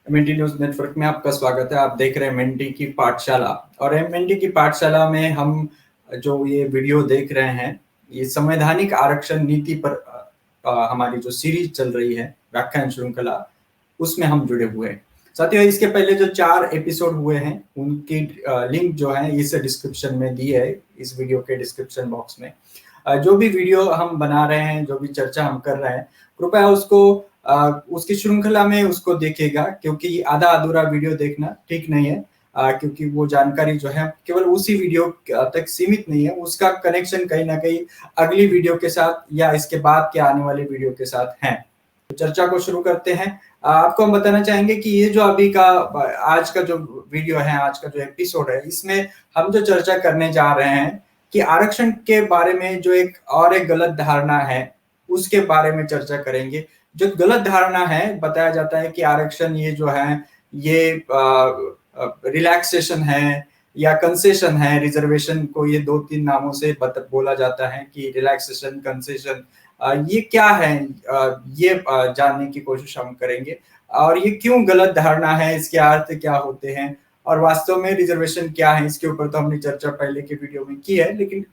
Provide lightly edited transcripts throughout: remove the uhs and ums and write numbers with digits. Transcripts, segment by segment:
MNT news network में आपका स्वागत है। आप देख रहे हैं एमएनटी की पाठशाला और एमएनटी की पाठशाला में हम जो ये वीडियो देख रहे हैं ये संवैधानिक आरक्षण नीति पर हमारी जो सीरीज चल रही है व्याख्यान श्रृंखला उसमें हम जुड़े हुए हैं। साथियों, इसके पहले जो 4 एपिसोड हुए हैं उनकी लिंक जो है इस डिस्क्रिप्शन में दी है, इस वीडियो के डिस्क्रिप्शन बॉक्स में। जो भी वीडियो हम बना रहे हैं, जो भी चर्चा हम कर रहे हैं, कृपया उसको उसकी श्रृंखला में उसको देखिएगा, क्योंकि आधा अधूरा वीडियो देखना ठीक नहीं है। क्योंकि वो जानकारी जो है केवल उसी वीडियो तक सीमित नहीं है, उसका कनेक्शन कहीं ना कहीं अगली वीडियो के साथ या इसके बाद के आने वाले वीडियो के साथ है। तो चर्चा को शुरू करते हैं। आपको हम बताना चाहेंगे कि ये जो अभी का आज का जो वीडियो है, आज का जो एपिसोड है, इसमें हम जो चर्चा करने जा रहे हैं कि आरक्षण के बारे में जो एक गलत धारणा है उसके बारे में चर्चा करेंगे। जो गलत धारणा है, बताया जाता है कि आरक्षण ये जो है ये रिलैक्सेशन है या कंसेशन है। रिजर्वेशन को ये 2-3 नामों से बोला जाता है कि रिलैक्सेशन, कंसेशन, ये क्या है, ये जानने की कोशिश हम करेंगे। और ये क्यों गलत धारणा है, इसके अर्थ क्या होते हैं और वास्तव में रिजर्वेशन क्या है, इसके ऊपर तो हमने चर्चा पहले के वीडियो में की है, लेकिन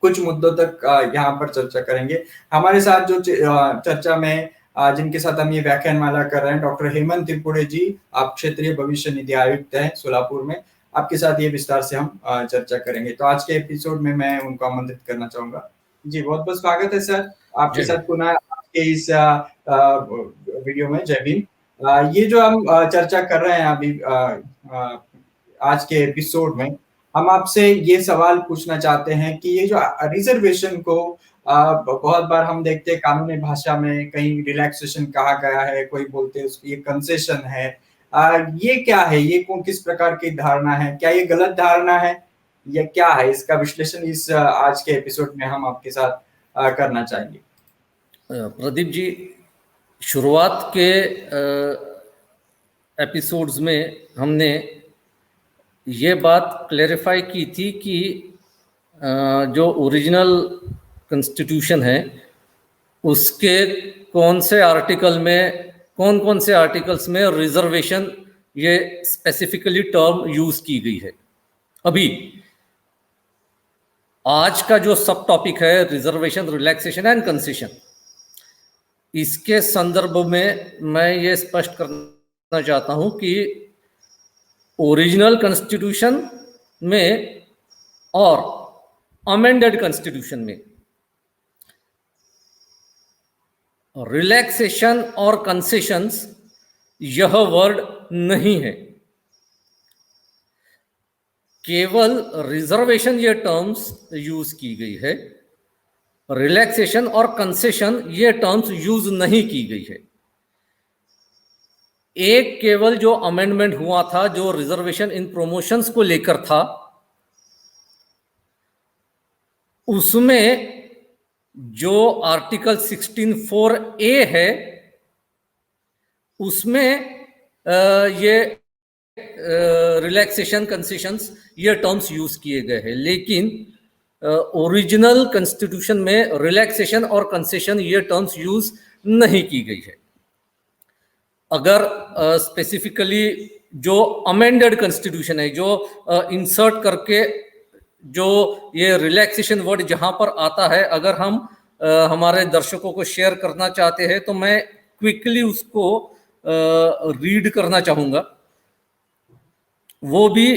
कुछ मुद्दों तक यहाँ पर चर्चा करेंगे। हमारे साथ जो चर्चा में जिनके साथ हम ये व्याख्यानमाला कर रहे हैं, डॉक्टर हेमंत त्रिपुरे जी, आप क्षेत्रीय भविष्य निधि आयुक्त हैं सोलापुर में। आपके साथ ये विस्तार से हम चर्चा करेंगे। तो आज के एपिसोड में मैं उनको आमंत्रित करना चाहूंगा। जी, बहुत बहुत स्वागत है सर आपके साथ पुनः आपके इस वीडियो में। जय भीम। ये जो हम चर्चा कर रहे हैं अभी आज के एपिसोड में, हम आपसे ये सवाल पूछना चाहते हैं कि ये जो रिजर्वेशन को बहुत बार हम देखते हैं कानूनी भाषा में कहीं रिलैक्सेशन कहा गया है, कोई बोलते हैं उसकी ये कंसेशन है। ये क्या है, ये किस प्रकार की धारणा है, क्या ये गलत धारणा है या क्या है? इसका विश्लेषण इस आज के एपिसोड में हम आपके साथ करना चाहेंगे। प्रदीप जी, शुरुआत के एपिसोड्स में हमने ये बात क्लेरिफाई की थी कि जो ओरिजिनल कॉन्स्टिट्यूशन है उसके कौन से आर्टिकल में, कौन से आर्टिकल्स में रिजर्वेशन ये स्पेसिफिकली टर्म यूज की गई है। अभी आज का जो सब टॉपिक है रिजर्वेशन, रिलैक्सेशन एंड कंसेशन, इसके संदर्भ में मैं ये स्पष्ट करना चाहता हूं कि ओरिजिनल कॉन्स्टिट्यूशन में और अमेंडेड कॉन्स्टिट्यूशन में रिलैक्सेशन और कंसेशंस यह वर्ड नहीं है। केवल रिजर्वेशन ये टर्म्स यूज की गई है, रिलैक्सेशन और कंसेशन ये टर्म्स यूज नहीं की गई है। एक केवल जो अमेंडमेंट हुआ था जो रिजर्वेशन इन प्रमोशंस को लेकर था, उसमें जो आर्टिकल 16(4)A है उसमें ये रिलैक्सेशन, कंसेशंस ये टर्म्स यूज किए गए हैं, लेकिन ओरिजिनल कॉन्स्टिट्यूशन में रिलैक्सेशन और कंसेशन ये टर्म्स यूज नहीं की गई है। अगर स्पेसिफिकली जो अमेंडेड कॉन्स्टिट्यूशन है, जो इंसर्ट करके जो ये रिलैक्सेशन वर्ड जहां पर आता है, अगर हम हमारे दर्शकों को शेयर करना चाहते हैं तो मैं क्विकली उसको रीड करना चाहूंगा। वो भी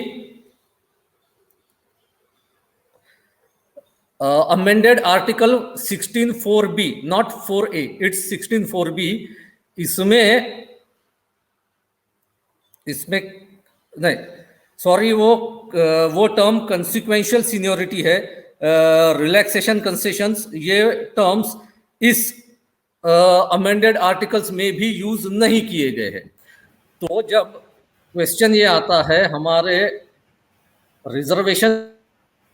amended article 16(4)B, not 4A, it's 16(4)B। इसमें नहीं, सॉरी, वो टर्म कंसिक्वेंशियल सीनियोरिटी है। रिलैक्सेशन, कंसेशंस ये टर्म्स इस अमेंडेड आर्टिकल्स में भी यूज नहीं किए गए हैं। तो जब क्वेश्चन ये आता है, हमारे रिजर्वेशन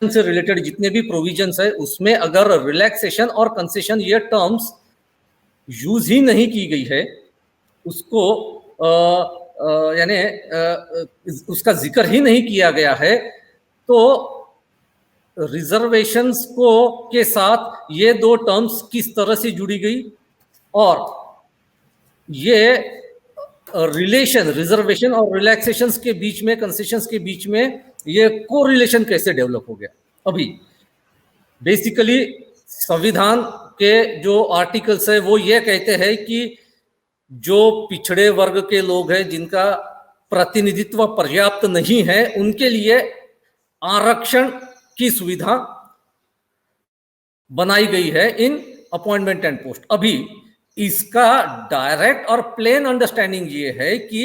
से रिलेटेड जितने भी प्रोविजंस है उसमें अगर रिलैक्सेशन और कंसेशन ये टर्म्स यूज ही नहीं की गई है, उसको यानी उसका जिक्र ही नहीं किया गया है, तो रिजर्वेशंस को के साथ ये दो टर्म्स किस तरह से जुड़ी गई और ये रिलेशन, रिजर्वेशन और रिलैक्सेशंस के बीच में, कंसेशंस के बीच में ये कोरिलेशन कैसे डेवलप हो गया। अभी बेसिकली संविधान के जो आर्टिकल्स है वो ये कहते हैं कि जो पिछड़े वर्ग के लोग हैं जिनका प्रतिनिधित्व पर्याप्त नहीं है, उनके लिए आरक्षण की सुविधा बनाई गई है इन अपॉइंटमेंट एंड पोस्ट। अभी इसका डायरेक्ट और प्लेन अंडरस्टैंडिंग ये है कि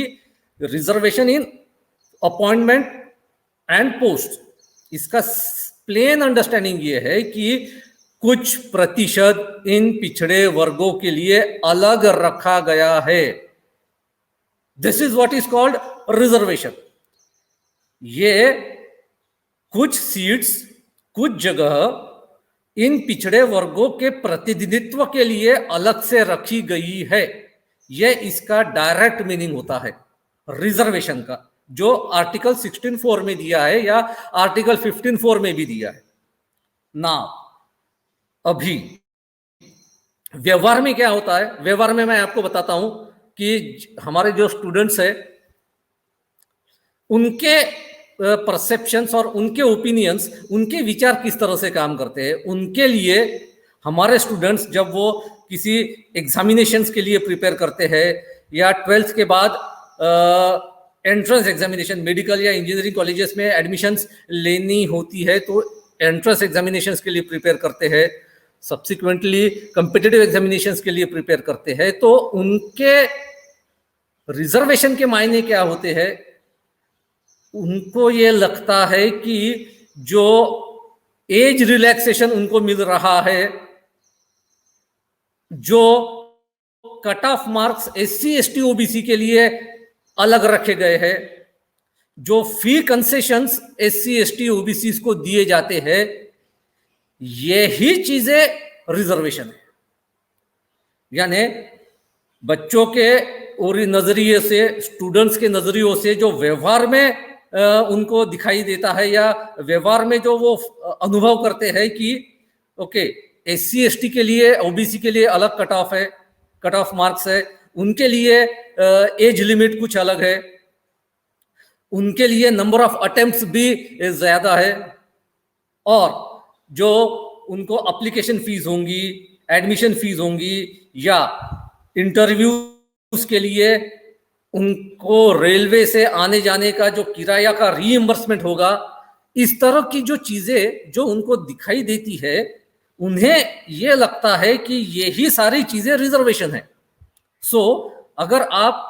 reservation in appointment and post, इसका प्लेन अंडरस्टैंडिंग ये है कि कुछ प्रतिशत इन पिछड़े वर्गों के लिए अलग रखा गया है। This is what is called reservation. ये कुछ सीट्स, कुछ जगह इन पिछड़े वर्गों के प्रतिनिधित्व के लिए अलग से रखी गई है। यह इसका डायरेक्ट मीनिंग होता है रिजर्वेशन का, जो आर्टिकल 16(4) में दिया है या आर्टिकल 15(4) में भी दिया है ना। अभी व्यवहार में क्या होता है, व्यवहार में मैं आपको बताता हूं कि हमारे जो स्टूडेंट्स हैं उनके परसेप्शंस और उनके ओपिनियंस, उनके विचार किस तरह से काम करते हैं। उनके लिए हमारे स्टूडेंट्स जब वो किसी एग्जामिनेशंस के लिए प्रिपेयर करते हैं या 12th के बाद एंट्रेंस एग्जामिनेशन, मेडिकल या इंजीनियरिंग कॉलेजेस में एडमिशंस लेनी होती है तो एंट्रेंस एग्जामिनेशंस के लिए प्रिपेयर करते हैं, सब्सिक्वेंटली कॉम्पिटिटिव एग्जामिनेशंस के लिए प्रिपेयर करते हैं, तो उनके रिजर्वेशन के मायने क्या होते हैं। उनको ये लगता है कि जो एज रिलैक्सेशन उनको मिल रहा है, जो cut off marks SC ST OBC के लिए अलग रखे गए हैं, जो फी कंसेशंस SC ST OBC को दिए जाते हैं, यही चीजें रिजर्वेशन है। यानी बच्चों के और नजरिए से, स्टूडेंट्स के नजरियों से जो व्यवहार में उनको दिखाई देता है या व्यवहार में जो वो अनुभव करते हैं कि ओके SC ST के लिए, OBC के लिए अलग कट ऑफ है, कट ऑफ मार्क्स है, उनके लिए एज लिमिट कुछ अलग है, उनके लिए नंबर ऑफ अटेम्प्ट्स भी ज्यादा है, और जो उनको एप्लीकेशन फीस होंगी, एडमिशन फीस होंगी या इंटरव्यूज के लिए उनको रेलवे से आने जाने का जो किराया का रीइंबर्समेंट होगा, इस तरह की जो चीजें जो उनको दिखाई देती है, उन्हें ये लगता है कि यही सारी चीजें रिजर्वेशन है। सो अगर आप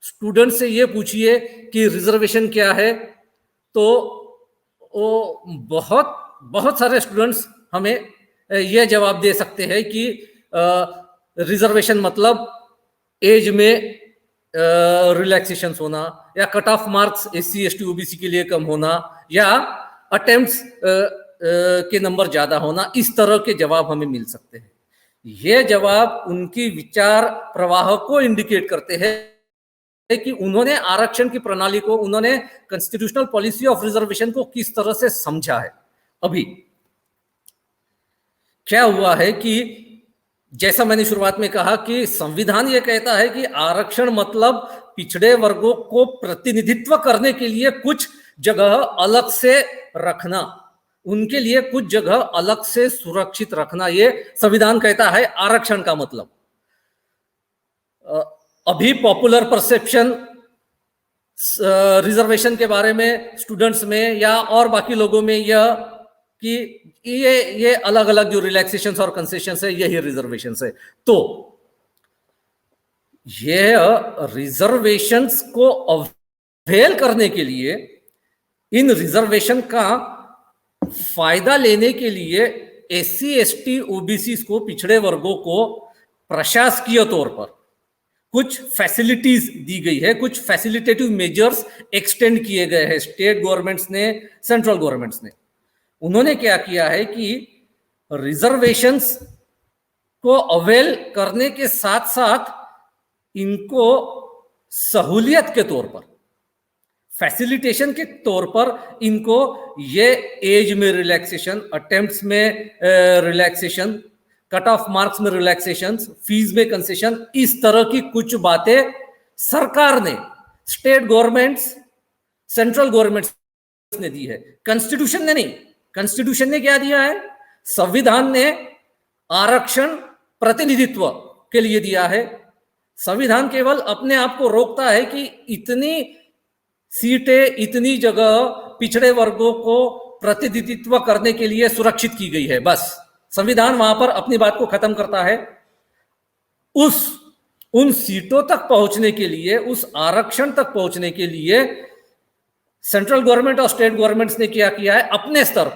स्टूडेंट से ये पूछिए कि रिजर्वेशन क्या है, तो वो बहुत सारे स्टूडेंट्स हमें यह जवाब दे सकते हैं कि रिजर्वेशन मतलब एज में रिलैक्सेशन होना, या cut off marks SC ST OBC के लिए कम होना, या अटेम्प्ट्स के नंबर ज्यादा होना, इस तरह के जवाब हमें मिल सकते हैं। ये जवाब उनकी विचार प्रवाह को इंडिकेट करते हैं कि उन्होंने आरक्षण की प्रणाली को, उन्होंने कॉन्स्टिट्यूशनल पॉलिसी ऑफ रिजर्वेशन को किस तरह से समझा है। अभी क्या हुआ है कि जैसा मैंने शुरुआत में कहा कि संविधान ये कहता है कि आरक्षण मतलब पिछड़े वर्गों को प्रतिनिधित्व करने के लिए कुछ जगह अलग से रखना, उनके लिए कुछ जगह अलग से सुरक्षित रखना, ये संविधान कहता है आरक्षण का मतलब। अभी पॉपुलर परसेप्शन रिजर्वेशन के बारे में स्टूडेंट्स में या और बाकी लोगों में यह कि ये अलग अलग जो रिलैक्सेशंस और कंसेशंस है, यही रिजर्वेशंस है। तो ये रिजर्वेशंस को अवेल करने के लिए, इन रिजर्वेशन का फायदा लेने के लिए SC ST OBC को, पिछड़े वर्गों को प्रशासकीय तौर पर कुछ फैसिलिटीज दी गई है, कुछ फैसिलिटेटिव मेजर्स एक्सटेंड किए गए हैं स्टेट गवर्नमेंट्स ने, सेंट्रल गवर्नमेंट्स ने। उन्होंने क्या किया है कि रिजर्वेशंस को अवेल करने के साथ साथ इनको सहूलियत के तौर पर, फैसिलिटेशन के तौर पर इनको ये एज में रिलैक्सेशन, अटेम्प्ट्स में रिलैक्सेशन, कट ऑफ मार्क्स में रिलैक्सेशन, फीस में कंसेशन, इस तरह की कुछ बातें सरकार ने, स्टेट गवर्नमेंट्स, सेंट्रल गवर्नमेंट्स ने दी है, कॉन्स्टिट्यूशन ने नहीं। कॉन्स्टिट्यूशन ने क्या दिया है? संविधान ने आरक्षण प्रतिनिधित्व के लिए दिया है। संविधान केवल अपने आप को रोकता है कि इतनी सीटें, इतनी जगह पिछड़े वर्गों को प्रतिनिधित्व करने के लिए सुरक्षित की गई है, बस। संविधान वहां पर अपनी बात को खत्म करता है। उन सीटों तक पहुंचने के लिए, उस आरक्षण तक पहुंचने के लिए सेंट्रल गवर्नमेंट और स्टेट गवर्नमेंट्स ने क्या किया है? अपने स्तर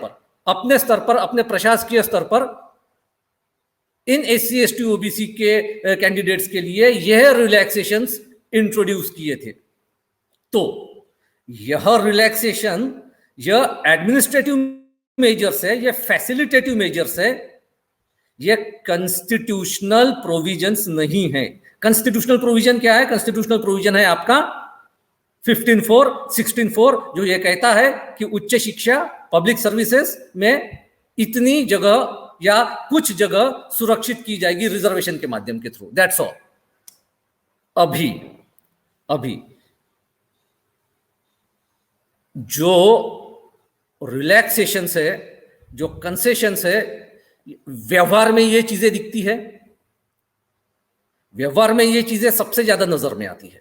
पर, अपने प्रशासकीय स्तर पर इन SC ST OBC के कैंडिडेट्स के लिए यह रिलैक्सेशंस इंट्रोड्यूस किए थे। तो यह रिलैक्सेशन, यह एडमिनिस्ट्रेटिव मेजर्स है, यह फैसिलिटेटिव मेजर्स है, यह कॉन्स्टिट्यूशनल प्रोविजंस नहीं है। कॉन्स्टिट्यूशनल प्रोविजन क्या है? कॉन्स्टिट्यूशनल प्रोविजन है आपका 15(4), 16(4), जो यह कहता है कि उच्च शिक्षा, पब्लिक सर्विसेज में इतनी जगह या कुछ जगह सुरक्षित की जाएगी रिजर्वेशन के माध्यम के थ्रू। That's all. अभी जो रिलैक्सेशन है, जो कंसेशन है, व्यवहार में ये चीजें दिखती है, व्यवहार में ये चीजें सबसे ज्यादा नजर में आती है।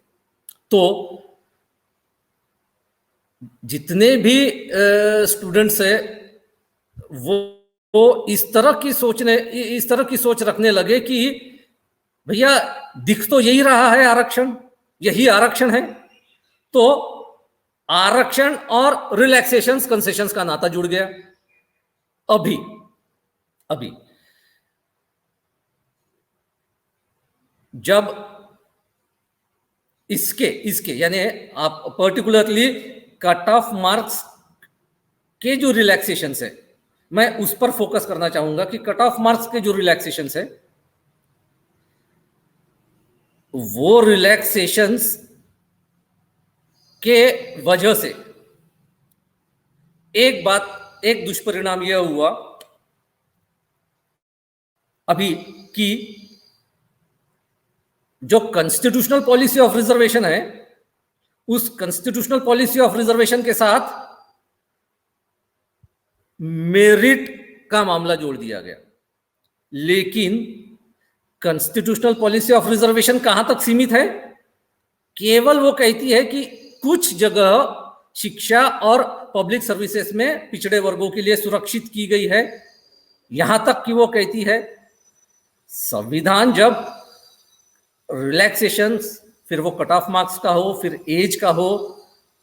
तो जितने भी स्टूडेंट्स है वो इस तरह की सोच रखने लगे कि भैया दिख तो यही रहा है, आरक्षण, यही आरक्षण है, तो आरक्षण और रिलैक्सेशंस, कंसेशंस का नाता जुड़ गया। अभी जब इसके यानी आप पर्टिकुलरली कट ऑफ मार्क्स के जो रिलैक्सेशंस है, मैं उस पर फोकस करना चाहूंगा कि कट ऑफ मार्क्स के जो रिलैक्सेशंस है, वो रिलैक्सेशंस के वजह से एक दुष्परिणाम यह हुआ अभी कि जो कॉन्स्टिट्यूशनल पॉलिसी ऑफ रिजर्वेशन है, उस कॉन्स्टिट्यूशनल पॉलिसी ऑफ रिजर्वेशन के साथ मेरिट का मामला जोड़ दिया गया। लेकिन कॉन्स्टिट्यूशनल पॉलिसी ऑफ रिजर्वेशन कहां तक सीमित है? केवल वो कहती है कि कुछ जगह शिक्षा और पब्लिक सर्विसेज में पिछड़े वर्गों के लिए सुरक्षित की गई है, यहां तक कि वो कहती है। संविधान जब रिलैक्सेशंस, फिर वो कट ऑफ मार्क्स का हो, फिर एज का हो,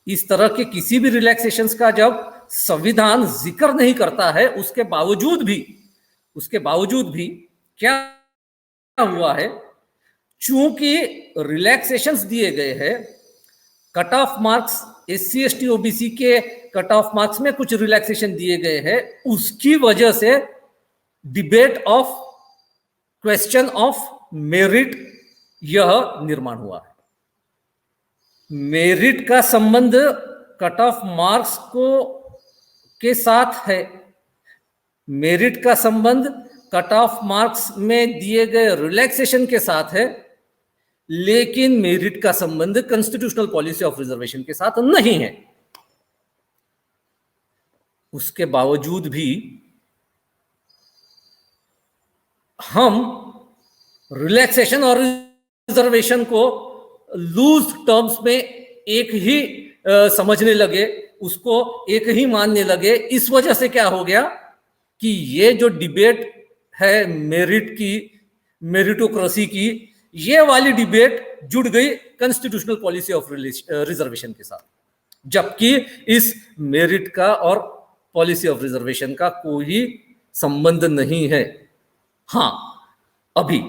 इस तरह के किसी भी रिलैक्सेशंस का जब संविधान जिक्र नहीं करता है, उसके बावजूद भी क्या हुआ है? चूंकि रिलैक्सेशंस दिए गए हैं, cut off marks, SC ST OBC के कट ऑफ मार्क्स में कुछ रिलैक्सेशन दिए गए हैं, उसकी वजह से क्वेश्चन ऑफ मेरिट यह निर्माण हुआ है। मेरिट का संबंध कट ऑफ मार्क्स के साथ है, मेरिट का संबंध कट ऑफ मार्क्स में दिए गए रिलैक्सेशन के साथ है, लेकिन मेरिट का संबंध कॉन्स्टिट्यूशनल पॉलिसी ऑफ रिजर्वेशन के साथ नहीं है। उसके बावजूद भी हम रिलैक्सेशन और रिजर्वेशन को लूज टर्म्स में एक ही समझने लगे, उसको एक ही मानने लगे। इस वजह से क्या हो गया कि ये जो डिबेट है मेरिट की, मेरिटोक्रेसी की, ये वाली डिबेट जुड़ गई कॉन्स्टिट्यूशनल पॉलिसी ऑफ रिजर्वेशन के साथ, जबकि इस मेरिट का और पॉलिसी ऑफ रिजर्वेशन का कोई संबंध नहीं है। हाँ, अभी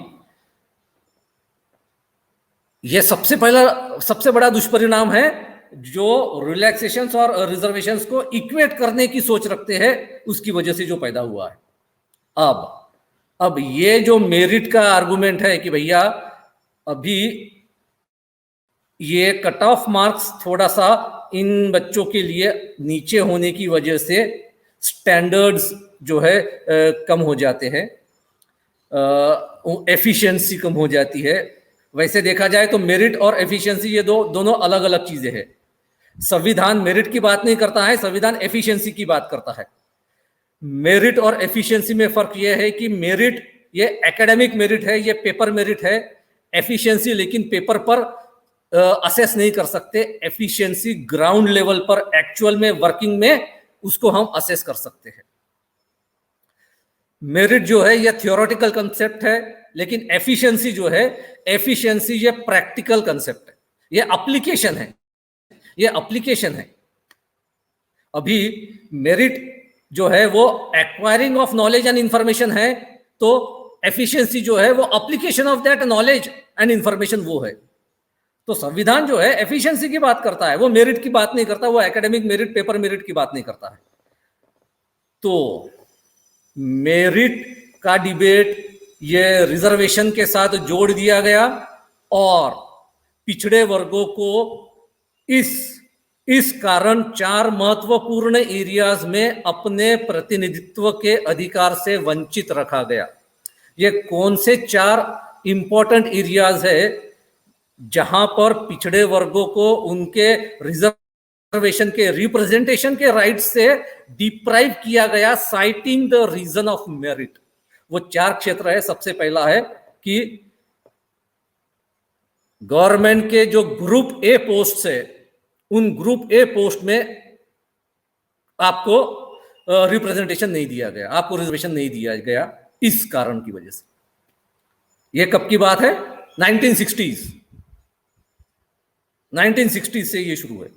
यह सबसे बड़ा दुष्परिणाम है जो रिलैक्सेशंस और रिजर्वेशंस को इक्वेट करने की सोच रखते हैं, उसकी वजह से जो पैदा हुआ है। अब ये जो मेरिट का आर्गुमेंट है कि भैया अभी ये कट ऑफ मार्क्स थोड़ा सा इन बच्चों के लिए नीचे होने की वजह से स्टैंडर्ड्स जो है कम हो जाते हैं, एफिशिएंसी कम हो जाती है, वैसे देखा जाए तो मेरिट और एफिशिएंसी ये दोनों अलग अलग चीजें हैं। संविधान मेरिट की बात नहीं करता है, संविधान एफिशिएंसी की बात करता है। मेरिट और एफिशिएंसी में फर्क यह है कि मेरिट ये एकेडमिक मेरिट है, ये पेपर मेरिट है। एफिशिएंसी लेकिन पेपर पर असेस नहीं कर सकते, एफिशिएंसी ग्राउंड लेवल पर एक्चुअल में वर्किंग में उसको हम असेस कर सकते हैं। मेरिट जो है ये थियोरेटिकल कंसेप्ट है, लेकिन एफिशिएंसी जो है, एफिशिएंसी ये प्रैक्टिकल कंसेप्ट है, ये एप्लीकेशन है, ये एप्लीकेशन है। अभी मेरिट जो है वो acquiring of knowledge and information है, तो एफिशिएंसी जो है वो application of that knowledge and information वो है। तो संविधान जो है एफिशिएंसी की बात करता है, वो मेरिट की बात नहीं करता, वो एकेडमिक मेरिट पेपर मेरिट की बात नहीं करता है। तो मेरिट का डिबेट ये रिजर्वेशन के साथ जोड़ दिया गया और पिछड़े वर्गों को इस कारण 4 महत्वपूर्ण एरियाज में अपने प्रतिनिधित्व के अधिकार से वंचित रखा गया। ये कौन से 4 इंपॉर्टेंट एरियाज है जहां पर पिछड़े वर्गों को उनके रिजर्वेशन के रिप्रेजेंटेशन के राइट से डिप्राइव किया गया, citing the reason of merit. वो 4 क्षेत्र है। सबसे पहला है कि गवर्नमेंट के जो ग्रुप ए पोस्ट है, उन ग्रुप ए पोस्ट में आपको रिप्रेजेंटेशन नहीं दिया गया, आपको रिजर्वेशन नहीं दिया गया इस कारण की वजह से। यह कब की बात है? 1960s से ये शुरू है।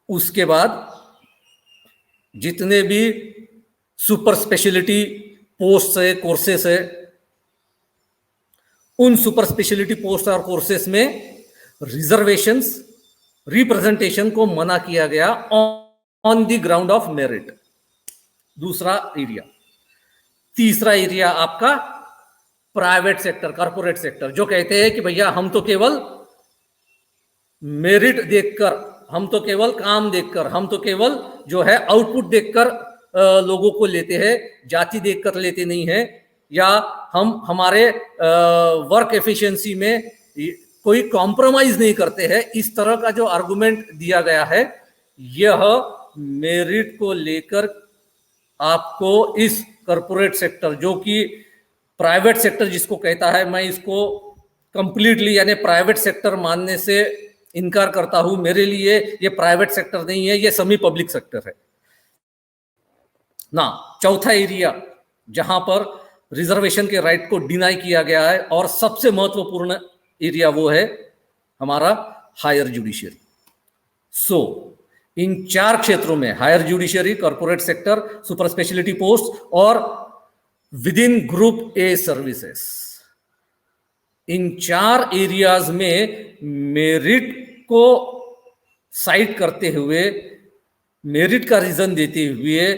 उसके बाद जितने भी सुपर स्पेशलिटी पोस्ट है, कोर्सेस है, उन सुपर स्पेशलिटी पोस्ट और कोर्सेस में रिजर्वेशंस रिप्रेजेंटेशन को मना किया गया on the ground of merit. दूसरा एरिया। तीसरा एरिया आपका प्राइवेट सेक्टर, कॉर्पोरेट सेक्टर, जो कहते हैं कि भैया हम तो केवल मेरिट देखकर, हम तो केवल काम देखकर, हम तो केवल जो है आउटपुट देखकर लोगों को लेते हैं, जाति देखकर लेते नहीं है, या हम हमारे वर्क एफिशिएंसी में कोई कॉम्प्रोमाइज नहीं करते हैं। इस तरह का जो आर्गुमेंट दिया गया है, यह मेरिट को लेकर आपको इस कॉर्पोरेट सेक्टर, जो कि प्राइवेट सेक्टर जिसको कहता है, मैं इसको कंप्लीटली यानी प्राइवेट सेक्टर मानने से इनकार करता हूं। मेरे लिए ये प्राइवेट सेक्टर नहीं है, ये सेमी पब्लिक सेक्टर है ना। चौथा एरिया जहां पर रिजर्वेशन के राइट को डिनाई किया गया है, और सबसे महत्वपूर्ण एरिया वो है हमारा हायर जुडिशियरी। सो इन 4 क्षेत्रों में, higher judiciary, corporate sector, super speciality post और within group A services, इन 4 एरियाज में मेरिट को साइट करते हुए, मेरिट का रीजन देते हुए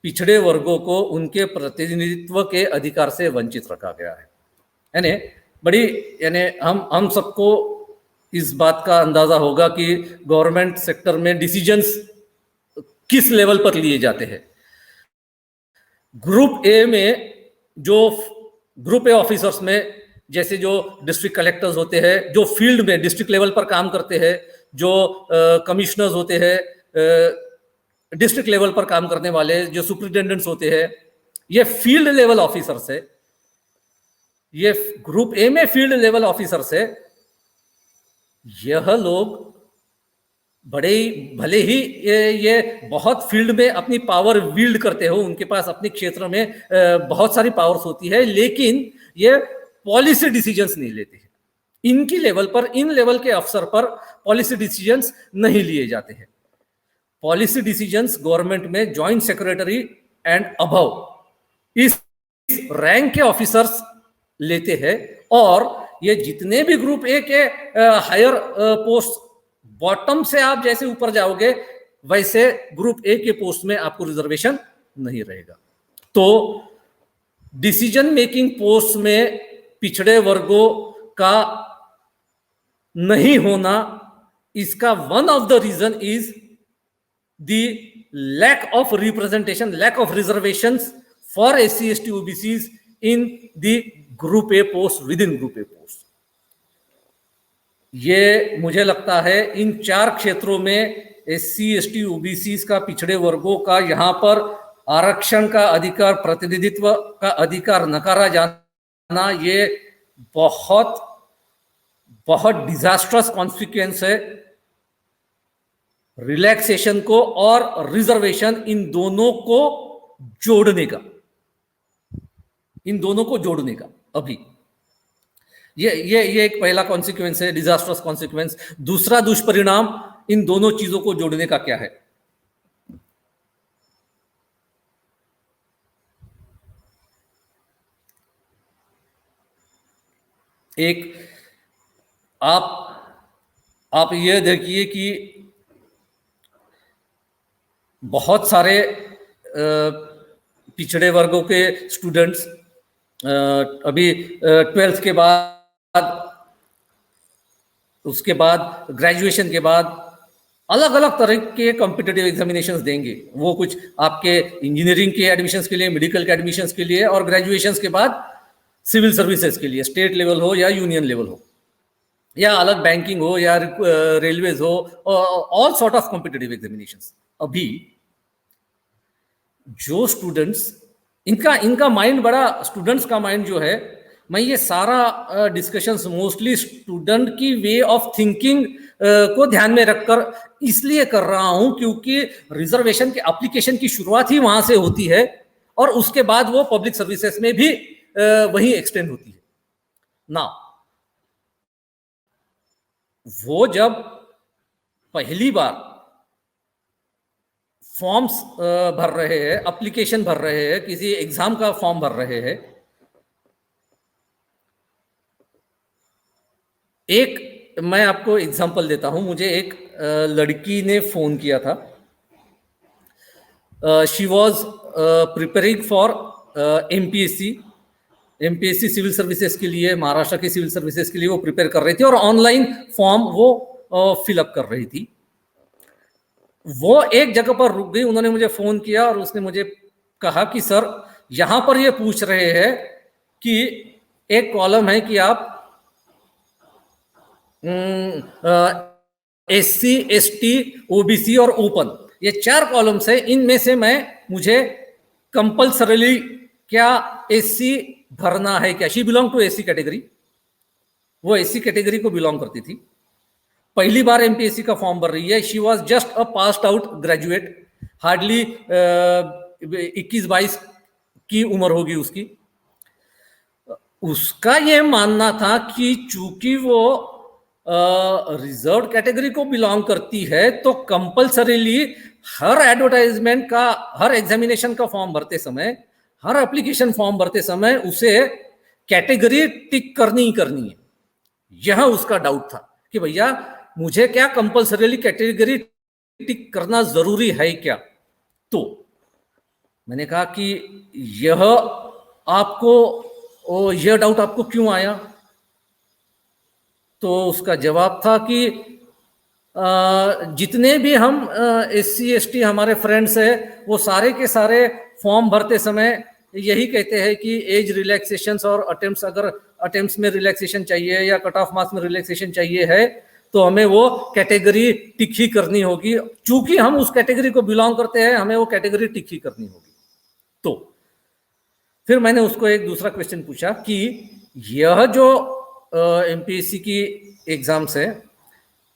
पिछड़े वर्गों को उनके प्रतिनिधित्व के अधिकार से वंचित रखा गया है। यानी बड़ी, यानी हम सबको इस बात का अंदाजा होगा कि गवर्नमेंट सेक्टर में डिसीजंस किस लेवल पर लिए जाते हैं। ग्रुप ए में, जो ग्रुप ए ऑफिसर्स में, जैसे जो डिस्ट्रिक्ट कलेक्टर्स होते हैं, जो फील्ड में डिस्ट्रिक्ट लेवल पर काम करते हैं, जो कमिश्नर्स होते हैं, डिस्ट्रिक्ट लेवल पर काम करने वाले जो सुपरिटेंडेंट्स होते हैं, ये फील्ड लेवल ऑफिसर्स है। ये ग्रुप ए में फील्ड लेवल ऑफिसर्स है। यह लोग भले ही ये बहुत फील्ड में अपनी पावर विल्ड करते हो, उनके पास अपने क्षेत्र में बहुत सारी पावर्स होती है, लेकिन ये पॉलिसी डिसीजंस नहीं लेते हैं। इनकी लेवल पर, इन लेवल के अफसर पर पॉलिसी डिसीजंस नहीं लिए जाते हैं। पॉलिसी डिसीजंस गवर्नमेंट में जॉइंट सेक्रेटरी एंड अबव इस रैंक के ऑफिसर्स लेते हैं, और ये जितने भी ग्रुप ए के हायर पोस्ट, बॉटम से आप जैसे ऊपर जाओगे वैसे ग्रुप ए के पोस्ट में आपको रिजर्वेशन नहीं रहेगा। तो डिसीजन मेकिंग पोस्ट में पिछड़े वर्गों का नहीं होना, इसका one of the reason is the lack of representation, lack of reservations for SC ST OBCs in the group A post, within group A post. ये मुझे लगता है इन 4 क्षेत्रों में SC, ST, OBC का, पिछड़े वर्गों का यहाँ पर आरक्षण का अधिकार, प्रतिनिधित्व का अधिकार नकारा जाना, ये बहुत बहुत डिजास्ट्रस कॉन्सिक्वेंस है रिलैक्सेशन को और रिजर्वेशन, इन दोनों को जोड़ने का अभी ये एक पहला कॉन्सिक्वेंस है, डिजास्ट्रस कॉन्सिक्वेंस। दूसरा दुष्परिणाम इन दोनों चीजों को जोड़ने का क्या है? एक आप ये देखिए कि बहुत सारे पिछड़े वर्गों के स्टूडेंट्स अभी 12th के बाद, उसके बाद ग्रेजुएशन के बाद अलग अलग तरह के कॉम्पिटिटिव एग्जामिनेशंस देंगे। वो कुछ आपके इंजीनियरिंग के एडमिशन्स के लिए, मेडिकल के एडमिशन्स के लिए, और ग्रेजुएशंस के बाद सिविल सर्विसेज के लिए, स्टेट लेवल हो या यूनियन लेवल हो, या अलग बैंकिंग हो या रेलवेज हो, all sort of competitive examinations. अभी जो स्टूडेंट्स, इनका माइंड बड़ा, स्टूडेंट्स का माइंड जो है, मैं ये सारा डिस्कशंस मोस्टली स्टूडेंट की वे ऑफ थिंकिंग को ध्यान में रखकर इसलिए कर रहा हूं क्योंकि रिजर्वेशन के एप्लीकेशन की शुरुआत ही वहां से होती है और उसके बाद वो पब्लिक सर्विसेज में भी वही एक्सटेंड होती है ना। वो जब पहली बार फॉर्म्स भर रहे हैं, एप्लीकेशन भर रहे हैं, किसी एग्जाम का फॉर्म भर रहे हैं, एक मैं आपको एग्जांपल देता हूं। मुझे एक लड़की ने फोन किया था। She was preparing for MPSC civil services के लिए, महाराष्ट्र की सिविल सर्विसेज के लिए वो प्रिपेयर कर रही थी और ऑनलाइन फॉर्म वो फिलअप कर रही थी। वो एक जगह पर रुक गई, उन्होंने मुझे फोन किया और उसने मुझे कहा कि सर, यहां पर ये पूछ रहे हैं कि एक कॉलम है कि आप SC, ST, OBC और ओपन, ये 4 कॉलम्स है, इनमें से मुझे कंपल्सरीली क्या SC भरना है क्या? She belong to SC category, वो SC कैटेगरी को बिलोंग करती थी, पहली बार एमपीएससी का फॉर्म भर रही है। She was just a passed out graduate, hardly 21-22 की उम्र होगी उसकी। उसका यह मानना था कि चूंकि वो रिजर्व कैटेगरी को बिलोंग करती है तो कंपल्सरीली हर एडवर्टाइजमेंट का, हर एग्जामिनेशन का फॉर्म भरते समय, हर एप्लीकेशन फॉर्म भरते समय उसे कैटेगरी टिक करनी ही करनी है। यह उसका डाउट था कि भैया मुझे क्या कंपल्सरीली कैटेगरी टिक करना जरूरी है क्या? तो मैंने कहा कि यह डाउट आपको क्यों आया? तो उसका जवाब था कि जितने भी हम SC, ST हमारे फ्रेंड्स हैं, वो सारे के सारे फॉर्म भरते समय यही कहते हैं कि एज रिलैक्सेशंस और अटेम्प्ट्स, अगर अटेम्प्ट्स में रिलैक्सेशन चाहिए या कट ऑफ मार्क्स में रिलैक्सेशन चाहिए है तो हमें वो कैटेगरी टिक ही करनी होगी। चूंकि हम उस कैटेगरी को बिलोंग करते हैं, हमें वो कैटेगरी टिक ही करनी होगी। तो फिर मैंने उसको एक दूसरा क्वेश्चन पूछा कि यह जो एमपीएससी की एग्जाम्स है,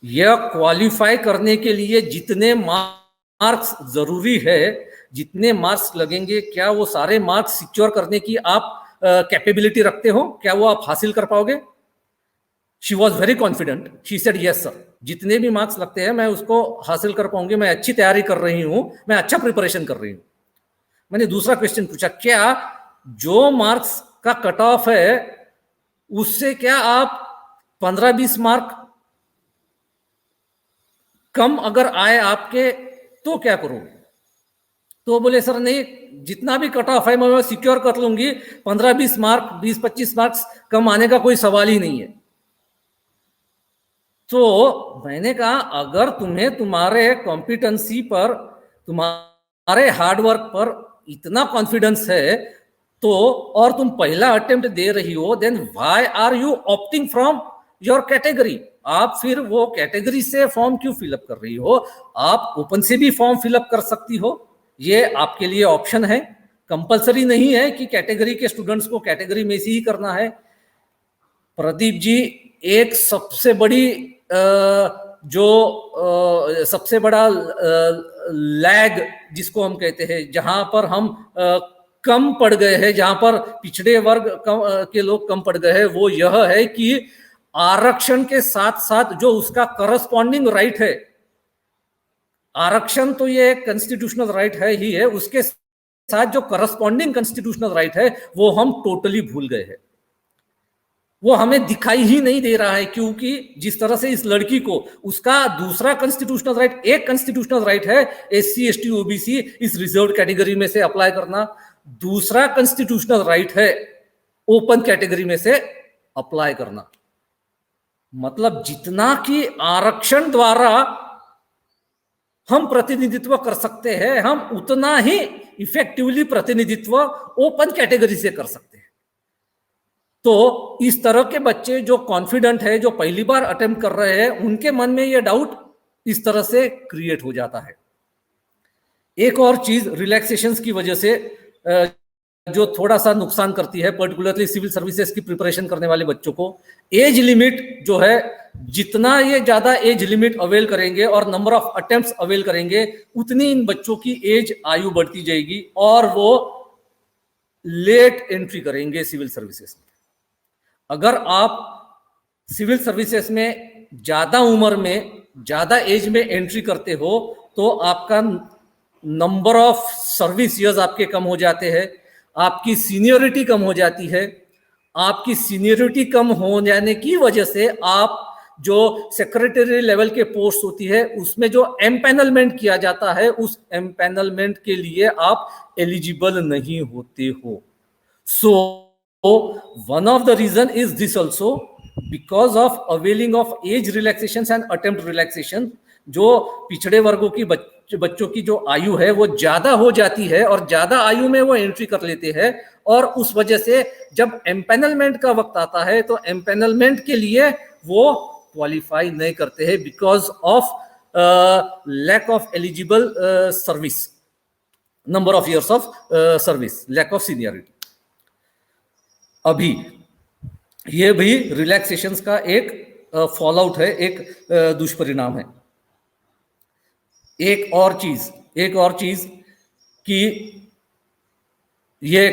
यह क्वालिफाई करने के लिए जितने मार्क्स जरूरी है, जितने मार्क्स लगेंगे, क्या वो सारे मार्क्स सिक्योर करने की आप कैपेबिलिटी रखते हो? क्या वो आप हासिल कर पाओगे? She was very confident, she said yes sir, जितने भी मार्क्स लगते हैं मैं उसको हासिल कर पाऊंगी, मैं अच्छी तैयारी कर रही हूं, मैं अच्छा प्रिपरेशन कर रही हूं। मैंने दूसरा क्वेश्चन पूछा, क्या जो मार्क्स का कट ऑफ है उससे क्या आप 15-20 मार्क कम अगर आए आपके तो क्या करोगे? तो बोले सर नहीं, जितना भी कट ऑफ है मैं सिक्योर कर लूंगी, 15-20 मार्क, 20-25 मार्क्स कम आने का कोई सवाल ही नहीं है। तो मैंने कहा अगर तुम्हें तुम्हारे कॉम्पिटेंसी पर, तुम्हारे हार्डवर्क पर इतना कॉन्फिडेंस है तो, और तुम पहला अटेम्प्ट दे रही हो, then why are you opting from your category? आप फिर वो कैटेगरी से फॉर्म क्यों फिलअप कर रही हो? आप ओपन से भी फॉर्म फिलअप कर सकती हो, ये आपके लिए ऑप्शन है। कंपलसरी नहीं है कि कैटेगरी के स्टूडेंट्स को कैटेगरी में से ही करना है। प्रदीप जी, एक सबसे बड़ी सबसे बड़ा लैग जिसको हम कहते हैं, जहां पर हम कम पड़ गए हैं, जहां पर पिछड़े वर्ग के लोग कम पड़ गए हैं, वो यह है कि आरक्षण के साथ साथ जो उसका करस्पॉन्डिंग राइट है, आरक्षण तो ये कॉन्स्टिट्यूशनल राइट है ही है, उसके साथ जो करस्पॉन्डिंग कॉन्स्टिट्यूशनल राइट है वो हम टोटली भूल गए हैं। वो हमें दिखाई ही नहीं दे रहा है, क्योंकि जिस तरह से इस लड़की को उसका दूसरा कॉन्स्टिट्यूशनल राइट, एक कॉन्स्टिट्यूशनल राइट है एससी एसटी ओबीसी इस रिजर्व कैटेगरी में से अप्लाई करना, दूसरा कॉन्स्टिट्यूशनल राइट है ओपन कैटेगरी में से अप्लाई करना। मतलब जितना कि आरक्षण द्वारा हम प्रतिनिधित्व कर सकते हैं, हम उतना ही इफेक्टिवली प्रतिनिधित्व ओपन कैटेगरी से कर सकते हैं। तो इस तरह के बच्चे जो कॉन्फिडेंट है, जो पहली बार अटेम्प्ट कर रहे हैं, उनके मन में ये डाउट इस तरह से क्रिएट हो जाता है। एक और चीज रिलैक्सेशंस की वजह से जो थोड़ा सा नुकसान करती है, पर्टिकुलरली सिविल सर्विसेज की प्रिपरेशन करने वाले बच्चों को, एज लिमिट जो है, जितना ये ज्यादा एज लिमिट अवेल करेंगे और नंबर ऑफ अटेम्प्ट्स अवेल करेंगे, उतनी इन बच्चों की एज आयु बढ़ती जाएगी और वो लेट एंट्री करेंगे सिविल सर्विसेज में। अगर आप सिविल सर्विसेज में ज्यादा उम्र में, ज्यादा एज में एंट्री करते हो, तो आपका नंबर ऑफ सर्विस ईयर्स आपके कम हो जाते हैं, आपकी सीनियरिटी कम हो जाती है। आपकी सीनियरिटी कम हो जाने की वजह से आप जो सेक्रेटरी लेवल के पोस्ट होती है, उसमें जो एम्पैनलमेंट किया जाता है, उस एम्पैनलमेंट के लिए आप एलिजिबल नहीं होते हो। सो one of the reason is this also, because of availing of age relaxations and attempt relaxation, जो पिछड़े वर्गों की बच्चों की जो आयु है वो ज्यादा हो जाती है और ज्यादा आयु में वो एंट्री कर लेते हैं, और उस वजह से जब एम्पैनलमेंट का वक्त आता है तो एम्पैनलमेंट के लिए वो क्वालिफाई नहीं करते हैं, because of lack of eligible service, number of years of service, lack of seniority. अभी ये भी रिलैक्सेशंस का एक फॉल आउट है, एक दुष्परिणाम है। एक और चीज कि ये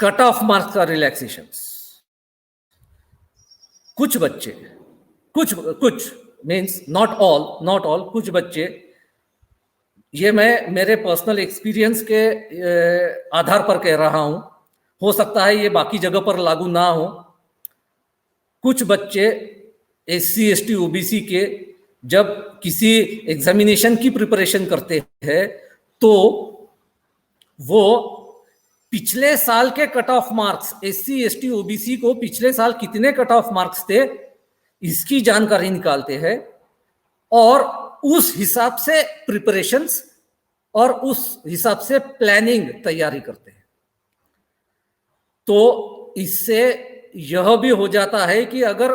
कट ऑफ मार्क्स का रिलैक्सेशंस, कुछ बच्चे, कुछ मीन्स नॉट ऑल, कुछ बच्चे, ये मैं मेरे पर्सनल एक्सपीरियंस के आधार पर कह रहा हूं, हो सकता है ये बाकी जगह पर लागू ना हो। कुछ बच्चे एससी एसटी ओबीसी के जब किसी एग्जामिनेशन की प्रिपरेशन करते हैं तो वो पिछले साल के cut off marks, SC ST OBC को पिछले साल कितने कट ऑफ मार्क्स थे इसकी जानकारी निकालते हैं और उस हिसाब से प्रिपरेशंस और उस हिसाब से प्लानिंग तैयारी करते हैं। तो इससे यह भी हो जाता है कि अगर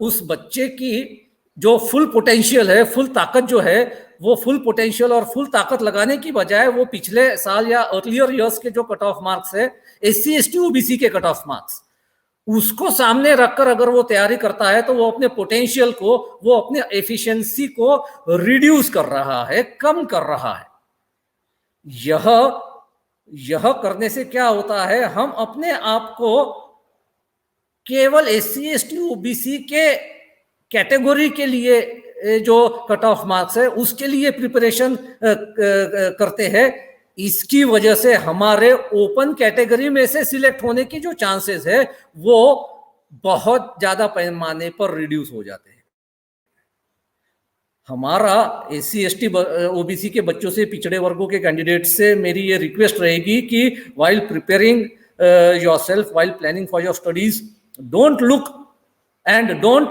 उस बच्चे की जो फुल पोटेंशियल है, फुल ताकत जो है, वो फुल पोटेंशियल और फुल ताकत लगाने की बजाय वो पिछले साल या अर्लियर ईयर्स के जो कट ऑफ मार्क्स है, एससी एसटी ओबीसी के कट ऑफ मार्क्स, उसको सामने रखकर अगर वो तैयारी करता है तो वो अपने पोटेंशियल को, वो अपने एफिशिएंसी को रिड्यूस कर रहा है, कम कर रहा है। यह करने से क्या होता है, हम अपने आप को केवल एससी एसटी ओबीसी के कैटेगरी के लिए जो कट ऑफ मार्क्स है उसके लिए प्रिपरेशन करते हैं। इसकी वजह से हमारे ओपन कैटेगरी में से सिलेक्ट होने की जो चांसेस है वो बहुत ज्यादा पैमाने पर रिड्यूस हो जाते हैं। हमारा एससी एसटी ओबीसी के बच्चों से, पिछड़े वर्गों के कैंडिडेट से मेरी ये रिक्वेस्ट रहेगी कि while preparing yourself, while planning for your studies, don't look and don't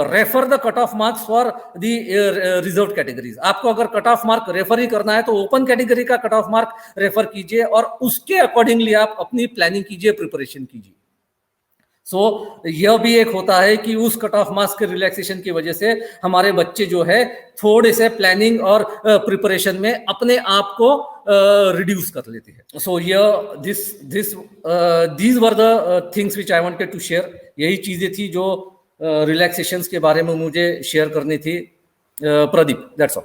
refer the cut off marks for the reserved categories. आपको अगर कट ऑफ मार्क रेफर ही करना है तो ओपन कैटेगरी का कट ऑफ मार्क रेफर कीजिए और उसके accordingly आप अपनी प्लानिंग कीजिए, प्रिपरेशन कीजिए। सो यह भी एक होता है कि उस कट ऑफ मार्क्स के रिलैक्सेशन की वजह से हमारे बच्चे जो है थोड़े से प्लानिंग और प्रिपरेशन में अपने आप को रिड्यूस कर लेते हैं. So these were the things which I wanted to share. यही चीजें थी जो रिलैक्सेशंस के बारे में मुझे शेयर करनी थी. Pradeep, that's all.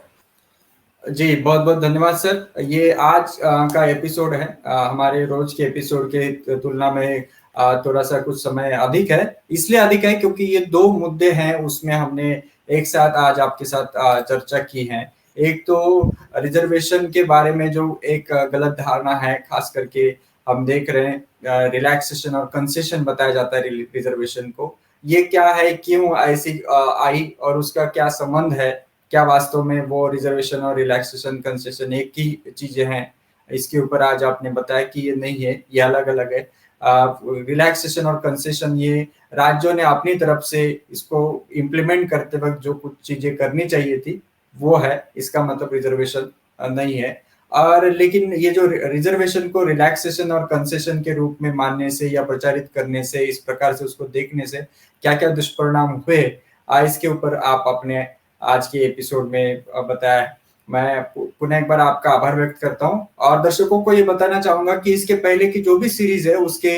जी, बहुत बहुत धन्यवाद सर. ये आज का एपिसोड है. हमारे रोज के एपिसोड के तुलना में थोड़ा सा कुछ समय अधिक है. इसलिए अधिक है क्योंकि ये दो मुद्दे हैं, उसमें हमने एक साथ आज आपके साथ चर्चा की है. एक तो रिजर्वेशन के बारे में जो एक गलत धारणा है, खास करके हम देख रहे हैं रिलैक्सेशन और कंसेशन बताया जाता है रिजर्वेशन को. ये क्या है, क्यों ऐसी आई और उसका क्या संबंध है, क्या वास्तव में वो रिजर्वेशन और रिलैक्सेशन कंसेशन एक ही चीजें हैं. इसके ऊपर आज आपने बताया कि ये नहीं है, ये अलग अलग है. रिलैक्सेशन और कंसेशन ये राज्यों ने अपनी तरफ से इसको इम्प्लीमेंट करते वक्त जो कुछ चीजें करनी चाहिए थी वो है, इसका मतलब रिजर्वेशन नहीं है. और लेकिन ये जो रिजर्वेशन को रिलैक्सेशन और कंसेशन के रूप में मानने से या प्रचारित करने से, इस प्रकार से उसको देखने से क्या क्या दुष्परिणाम हुए, इसके ऊपर आप अपने आज के एपिसोड में बताया. मैं पुनः एक बार आपका आभार व्यक्त करता हूं और दर्शकों को ये बताना चाहूंगा कि इसके पहले की जो भी सीरीज है उसके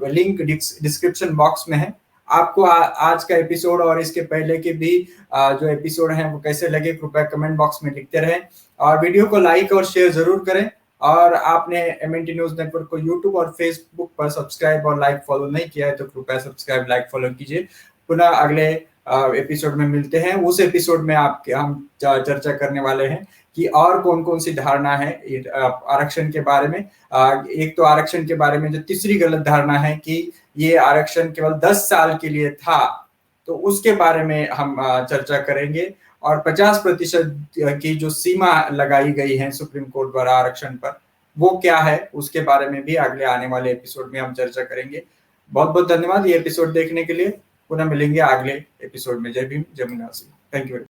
लिंक डिस्क्रिप्शन बॉक्स में है. आपको आज का एपिसोड और इसके पहले के भी जो एपिसोड हैं वो कैसे लगे, कृपया कमेंट बॉक्स में लिखते रहें और वीडियो को लाइक और शेयर जरूर करें. और आपने एमएनटी न्यूज नेटवर्क को यूट्यूब और फेसबुक पर सब्सक्राइब और लाइक फॉलो नहीं किया है तो कृपया सब्सक्राइब लाइक फॉलो कीजिए. पुनः अगले एपिसोड में मिलते हैं. उस एपिसोड में हम चर्चा करने वाले हैं कि और कौन कौन सी धारणा है आरक्षण के बारे में. एक तो आरक्षण के बारे में जो तीसरी गलत धारणा है कि ये आरक्षण केवल 10 साल के लिए था, तो उसके बारे में हम चर्चा करेंगे. और 50% की जो सीमा लगाई गई है सुप्रीम कोर्ट द्वारा आरक्षण पर, वो क्या है, उसके बारे में भी अगले आने वाले एपिसोड में हम चर्चा करेंगे. बहुत बहुत धन्यवाद ये एपिसोड देखने के लिए. पुनः मिलेंगे अगले एपिसोड में. जय भीम, जय मुनासी. Thank you.